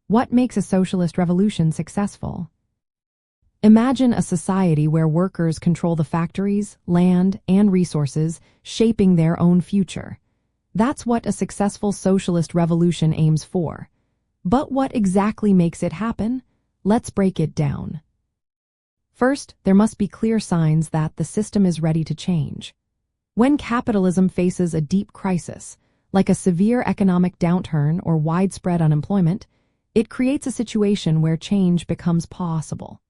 What makes a socialist revolution successful? Imagine a society where workers control the factories, land, and resources, shaping their own future. That's what a successful socialist revolution aims for. But what exactly makes it happen? Let's break it down. First, there must be clear signs that the system is ready to change. When capitalism faces a deep crisis, like a severe economic downturn or widespread unemployment, it creates a situation where change becomes possible.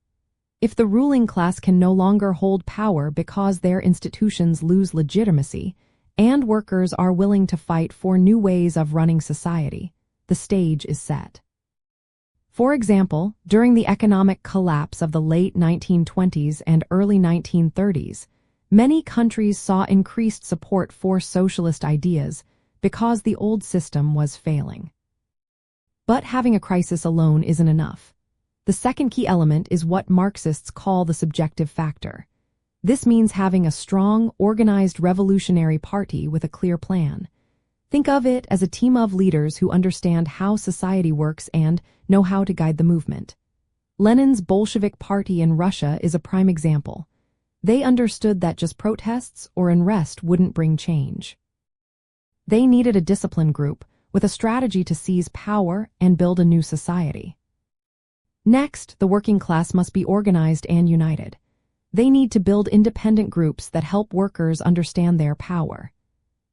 If the ruling class can no longer hold power because their institutions lose legitimacy, and workers are willing to fight for new ways of running society, the stage is set. For example, during the economic collapse of the late 1920s and early 1930s, many countries saw increased support for socialist ideas because the old system was failing. But having a crisis alone isn't enough. The second key element is what Marxists call the subjective factor. This means having a strong, organized revolutionary party with a clear plan. Think of it as a team of leaders who understand how society works and know how to guide the movement. Lenin's Bolshevik Party in Russia is a prime example. They understood that just protests or unrest wouldn't bring change. They needed a disciplined group with a strategy to seize power and build a new society. Next, the working class must be organized and united. They need to build independent groups that help workers understand their power.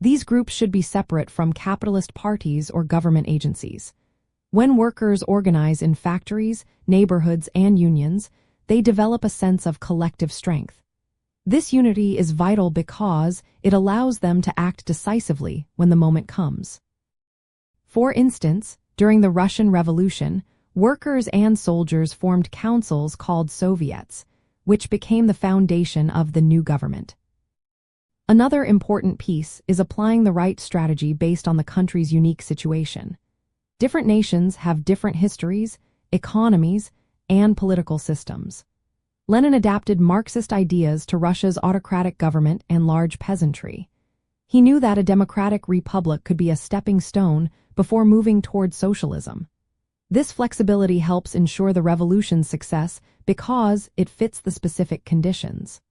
These groups should be separate from capitalist parties or government agencies. When workers organize in factories, neighborhoods, and unions, they develop a sense of collective strength. This unity is vital because it allows them to act decisively when the moment comes. For instance, during the Russian Revolution, workers and soldiers formed councils called Soviets, which became the foundation of the new government. Another important piece is applying the right strategy based on the country's unique situation. Different nations have different histories, economies, and political systems. Lenin adapted Marxist ideas to Russia's autocratic government and large peasantry. He knew that a democratic republic could be a stepping stone before moving toward socialism. This flexibility helps ensure the revolution's success because it fits the specific conditions.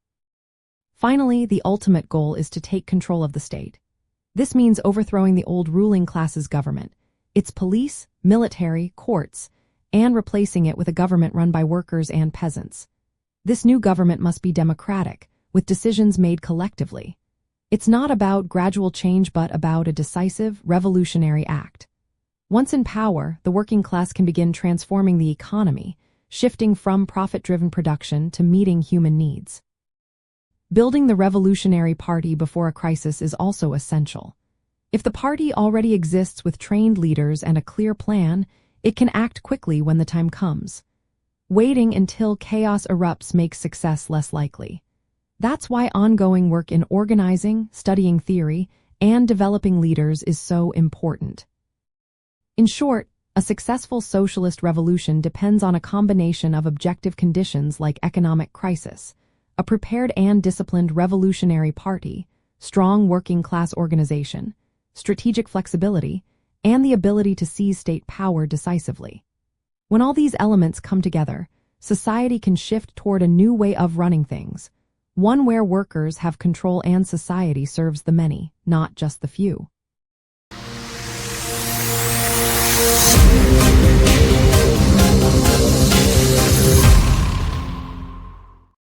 Finally, the ultimate goal is to take control of the state. This means overthrowing the old ruling class's government, its police, military, courts, and replacing it with a government run by workers and peasants. This new government must be democratic, with decisions made collectively. It's not about gradual change but about a decisive, revolutionary act. Once in power, the working class can begin transforming the economy, shifting from profit-driven production to meeting human needs. Building the revolutionary party before a crisis is also essential. If the party already exists with trained leaders and a clear plan, it can act quickly when the time comes. Waiting until chaos erupts makes success less likely. That's why ongoing work in organizing, studying theory, and developing leaders is so important. In short, a successful socialist revolution depends on a combination of objective conditions like economic crisis, a prepared and disciplined revolutionary party, strong working-class organization, strategic flexibility, and the ability to seize state power decisively. When all these elements come together, society can shift toward a new way of running things, one where workers have control and society serves the many, not just the few.